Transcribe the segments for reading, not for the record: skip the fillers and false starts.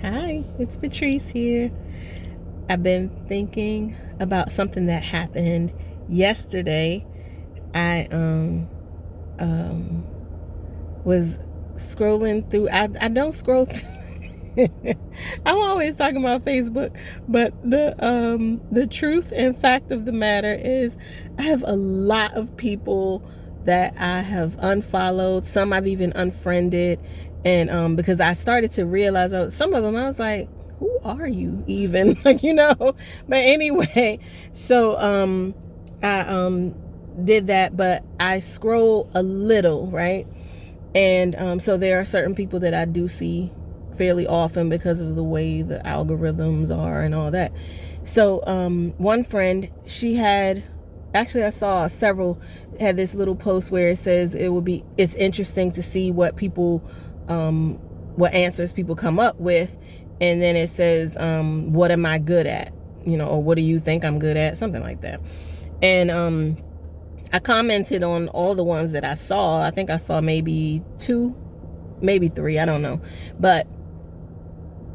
Hi, it's Patrice here. I've been thinking about something that happened yesterday. I was scrolling through. I don't scroll. I'm always talking about Facebook, but the truth and fact of the matter is, I have a lot of people that I have unfollowed. Some I've even unfriended, and because I started to realize some of them I was like, who are you even? But anyway, so I did that, but I scroll a little, right? And so there are certain people that I do see fairly often because of the way the algorithms are and all that. So one friend, she had, actually I saw several, had this little post where it says it's interesting to see what people, what answers people come up with. And then it says, what am I good at? Or what do you think I'm good at? Something like that. And I commented on all the ones that I saw. I think I saw maybe 2, maybe 3, I don't know. But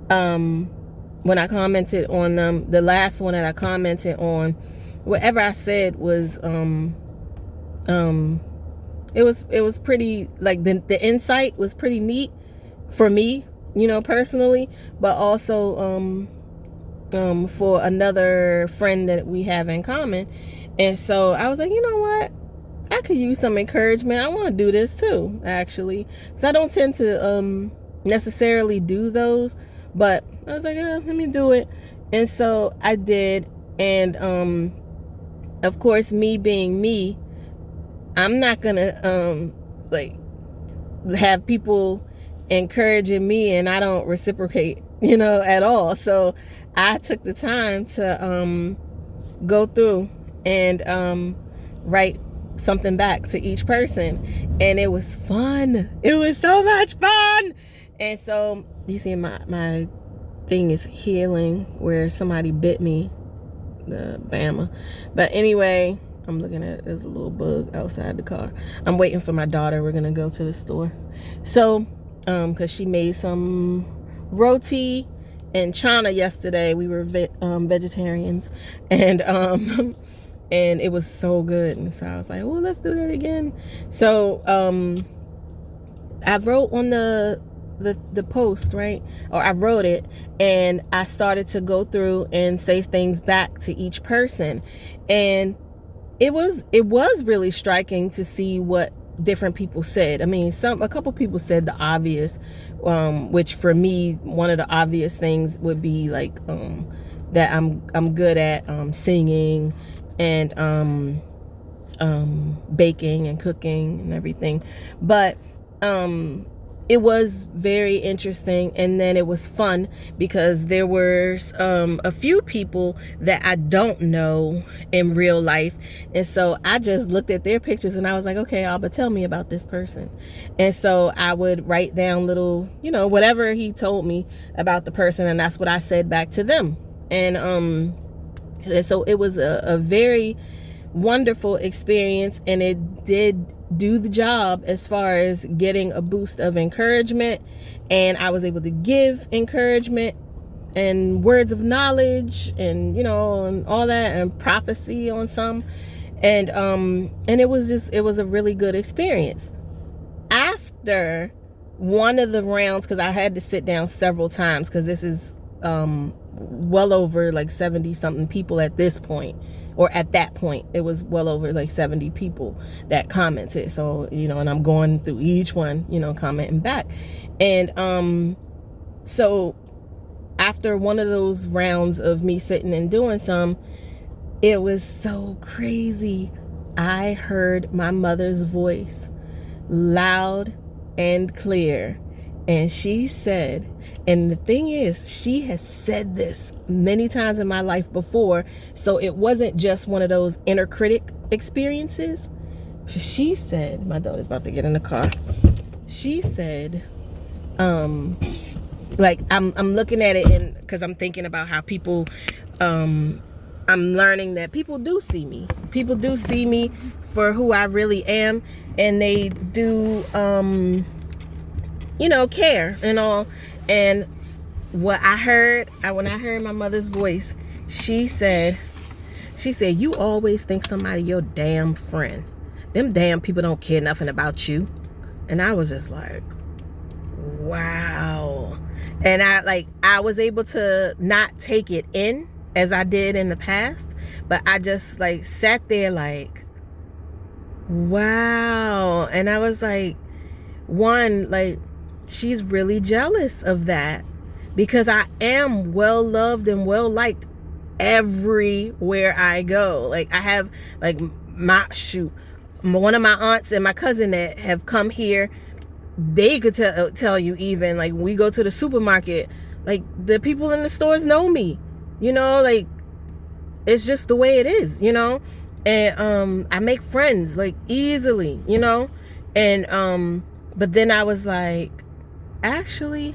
when I commented on them, the last one that I commented on, whatever I said was it was pretty, like, the insight was pretty neat for me, personally, but also for another friend that we have in common. And so I was like, you know what? I could use some encouragement. I want to do this too, actually, because I don't tend to necessarily do those, but I was like, let me do it. And so I did. And of course, me being me, I'm not gonna like have people encouraging me and I don't reciprocate, at all. So I took the time to go through and write something back to each person, and it was fun. It was so much fun. And so you see my thing is healing where somebody bit me, the Bama. But anyway, I'm looking at, there's a little bug outside the car. I'm waiting for my daughter. We're gonna go to the store. So because she made some roti and chana yesterday. We were vegetarians, and and it was so good. And so I was like, well, let's do that again. So I wrote on the post, right? Or I wrote it, and I started to go through and say things back to each person. And it was really striking to see what different people said. I mean, a couple people said the obvious, which for me, one of the obvious things would be like that I'm good at singing and baking and cooking and everything. But it was very interesting, and then it was fun because there were a few people that I don't know in real life, and so I just looked at their pictures and I was like, okay, Alba, tell me about this person. And so I would write down little, whatever he told me about the person, and that's what I said back to them. And so it was a very wonderful experience, and it did do the job as far as getting a boost of encouragement. And I was able to give encouragement and words of knowledge and and all that, and prophecy on some, and it was a really good experience. After one of the rounds, because I had to sit down several times, because this is well over like 70 something people at this point, or at that point it was well over like 70 people that commented. So and I'm going through each one, commenting back. And so after one of those rounds of me sitting and doing some, it was so crazy. I heard my mother's voice loud and clear. And she said, and the thing is, she has said this many times in my life before, so it wasn't just one of those inner critic experiences. She said, my daughter's about to get in the car. She said, like, I'm looking at it, and because I'm thinking about how people, I'm learning that people do see me. People do see me for who I really am, and they do, care and all. And what I heard, when I heard my mother's voice, she said, you always think somebody your damn friend. Them damn people don't care nothing about you. And I was just like, wow. And I was able to not take it in as I did in the past, but I just like sat there like, wow. And I was like, one, like, she's really jealous of that, because I am well loved and well liked everywhere I go. Like, I have like one of my aunts and my cousin that have come here, they could tell you, even like we go to the supermarket, like the people in the stores know me, you know, like it's just the way it is, you know. And I make friends like easily, you know. And but then I was like, actually,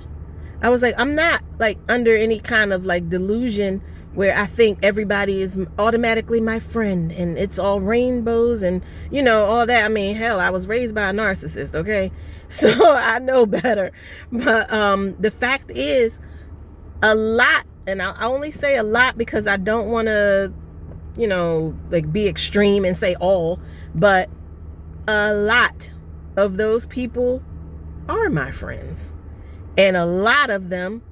I'm not like under any kind of like delusion where I think everybody is automatically my friend and it's all rainbows and, you know, all that. I mean, hell, I was raised by a narcissist, okay? So I know better. But the fact is, a lot, and I only say a lot because I don't want to, you know, like be extreme and say all, but a lot of those people are my friends. And a lot of them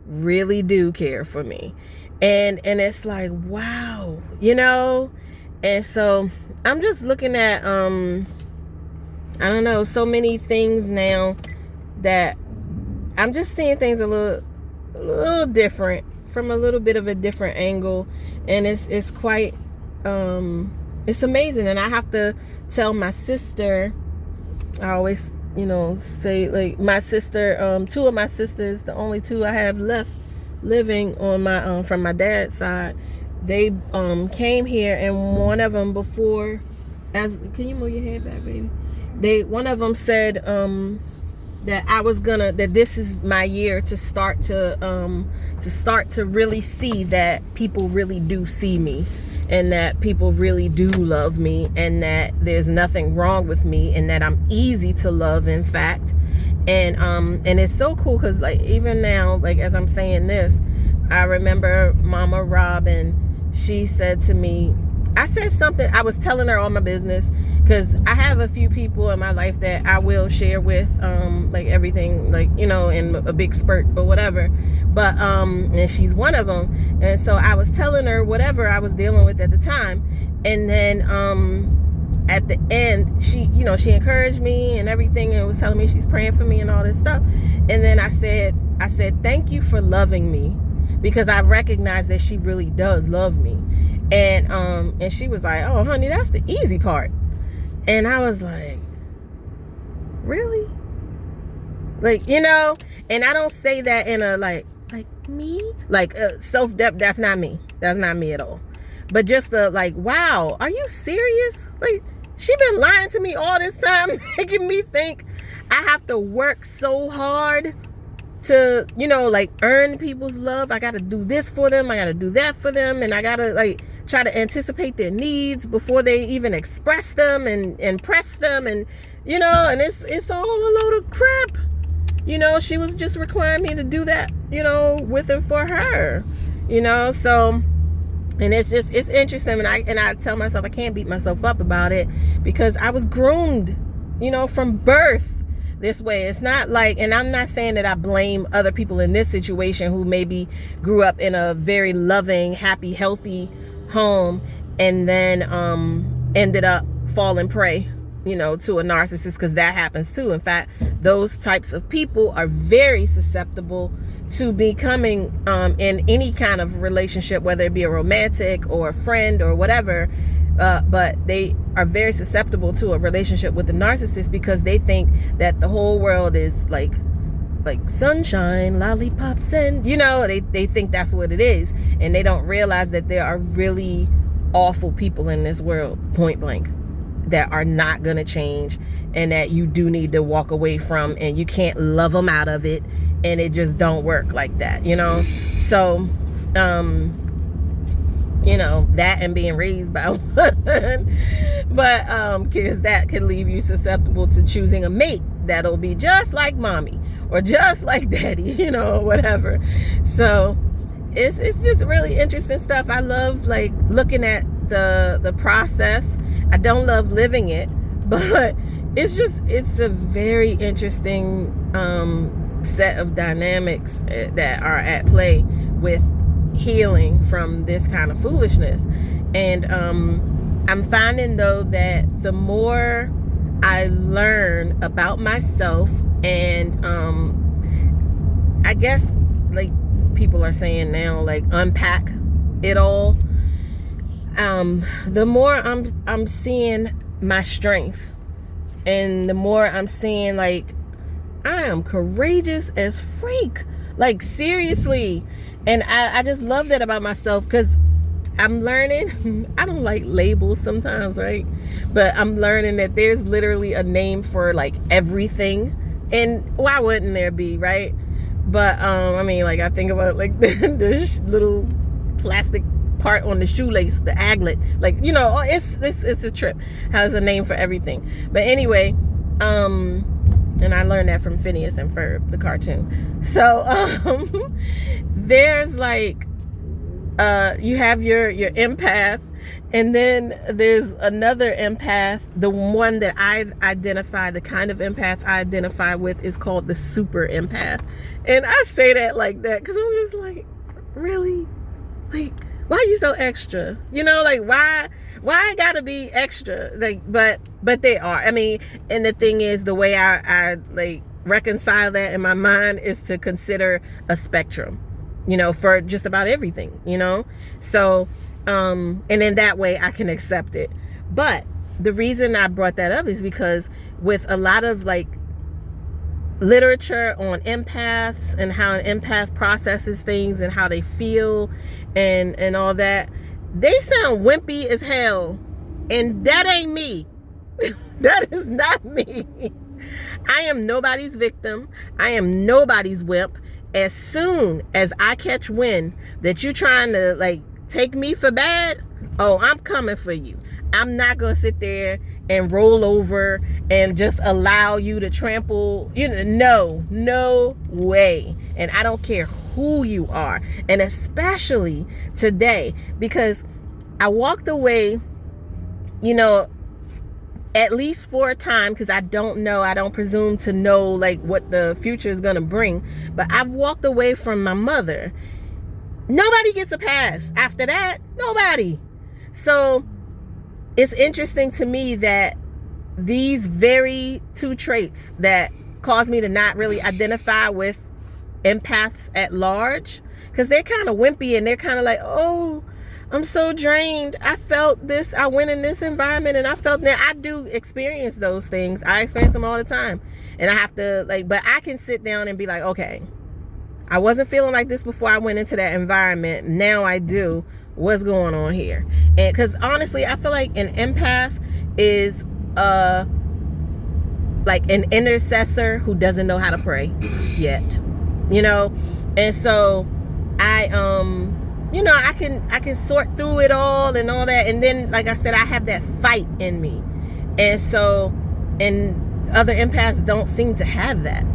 really do care for me. And it's like, wow, you know. And so I'm just looking at I don't know, so many things now that I'm just seeing things a little different, from a little bit of a different angle. And it's quite it's amazing. And I have to tell my sister, I always, you know, say like my sister, two of my sisters, the only two I have left living on my from my dad's side, they came here, and one of them before, can you move your head back, baby? One of them said that this is my year to start to really see that people really do see me, and that people really do love me, and that there's nothing wrong with me, and that I'm easy to love, in fact. And it's so cool, because like even now, like as I'm saying this, I remember Mama Robin, she said to me, I said something, I was telling her all my business, because I have a few people in my life that I will share with, like everything, like, you know, in a big spurt or whatever, but and she's one of them. And so I was telling her whatever I was dealing with at the time, and then at the end, she, you know, she encouraged me and everything, and was telling me she's praying for me and all this stuff. And then I said thank you for loving me, because I recognize that she really does love me. And she was like, oh honey, that's the easy part. And I was like, really? Like, you know. And I don't say that in a like me, like self-depth. That's not me at all. But just like, wow, are you serious? Like, she been lying to me all this time, making me think I have to work so hard to, you know, like earn people's love. I gotta do this for them, I gotta do that for them, and I gotta like try to anticipate their needs before they even express them and press them, and you know, and it's all a load of crap. You know, she was just requiring me to do that, you know, with and for her, you know. So, and it's interesting, and I tell myself I can't beat myself up about it, because I was groomed, you know, from birth this way. It's not like, and I'm not saying that I blame other people in this situation who maybe grew up in a very loving, happy, healthy home, and then ended up falling prey, you know, to a narcissist, because that happens too. In fact, those types of people are very susceptible to becoming in any kind of relationship, whether it be a romantic or a friend or whatever, but they are very susceptible to a relationship with a narcissist, because they think that the whole world is like sunshine, lollipops, and you know, they think that's what it is, and they don't realize that there are really awful people in this world, point blank, that are not going to change, and that you do need to walk away from, and you can't love them out of it, and it just don't work like that, you know. So you know, that and being raised by one, but because that can leave you susceptible to choosing a mate that'll be just like mommy, or just like daddy, you know, or whatever. So it's just really interesting stuff. I love like looking at the process. I don't love living it, but it's a very interesting set of dynamics that are at play with healing from this kind of foolishness. And I'm finding though that the more I learn about myself and I guess like people are saying now, like unpack it all, the more I'm seeing my strength, and the more I'm seeing like I am courageous as freak, like seriously. And I just love that about myself, because I'm learning, I don't like labels sometimes, right? But I'm learning that there's literally a name for like everything, and why wouldn't there be, right? But I mean, like I think about like the little plastic part on the shoelace, the aglet, like, you know, it's a trip. Has a name for everything. But anyway, and I learned that from Phineas and Ferb, the cartoon. So there's like you have your empath, and then there's another empath. The one that I identify, the kind of empath I identify with, is called the super empath. And I say that like that because I'm just like, really? Like, why are you so extra? You know, like why I gotta be extra? Like, but they are. I mean, and the thing is, the way I like reconcile that in my mind is to consider a spectrum, you know, for just about everything, you know? So, and in that way I can accept it. But the reason I brought that up is because with a lot of like literature on empaths and how an empath processes things and how they feel and all that, they sound wimpy as hell. And that ain't me. That is not me. I am nobody's victim. I am nobody's wimp. As soon as I catch wind that you're trying to like take me for bad, oh, I'm coming for you. I'm not gonna sit there and roll over and just allow you to trample, you know, no way. And I don't care who you are, and especially today, because I walked away, you know, at least for a time, because I don't presume to know like what the future is gonna bring, but I've walked away from my mother. Nobody gets a pass after that. Nobody. So it's interesting to me that these very two traits that cause me to not really identify with empaths at large, because they're kind of wimpy and they're kind of like, oh, I'm so drained. I felt this. I went in this environment and I felt that. I do experience those things. I experience them all the time. And I have to like, but I can sit down and be like, okay, I wasn't feeling like this before I went into that environment. Now I do. What's going on here? And because honestly, I feel like an empath is like an intercessor who doesn't know how to pray yet, you know. And so I you know, I can sort through it all and all that, and then like I said, I have that fight in me. And so, and other empaths don't seem to have that.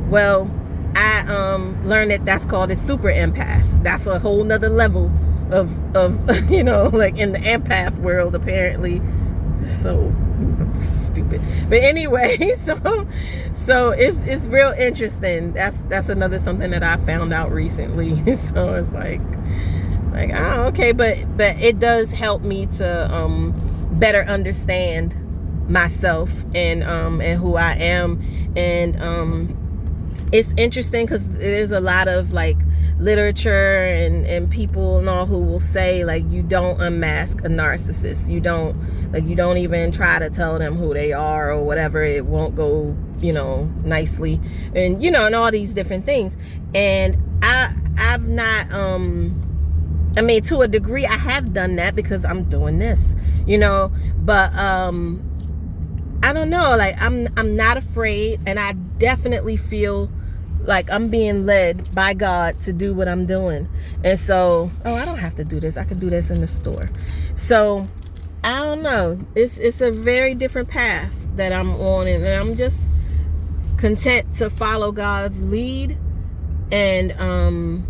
Well, I learned that that's called a super empath. That's a whole nother level of you know, like in the empath world, apparently. So stupid. But anyway, so it's real interesting. That's another something that I found out recently. So it's like oh, okay, but it does help me to better understand myself and who I am. And it's interesting because there's a lot of like literature and people and all who will say like, you don't unmask a narcissist. You don't even try to tell them who they are or whatever. It won't go, you know, nicely, and you know, and all these different things. And I've not I mean, to a degree I have done that because I'm doing this, you know, but I don't know, like I'm not afraid, and I definitely feel like I'm being led by God to do what I'm doing. And so, oh, I don't have to do this. I could do this in the store. So I don't know. It's a very different path that I'm on, and I'm just content to follow God's lead and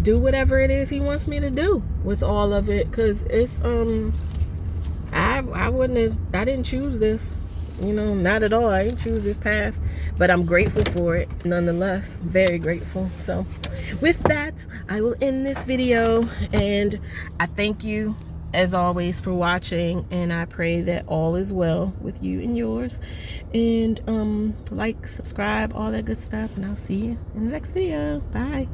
do whatever it is he wants me to do with all of it, because it's I didn't choose this, not at all. I didn't choose this path, but I'm grateful for it nonetheless. Very grateful. So with that, I will end this video, and I thank you as always for watching, and I pray that all is well with you and yours, and like, subscribe, all that good stuff, and I'll see you in the next video. Bye.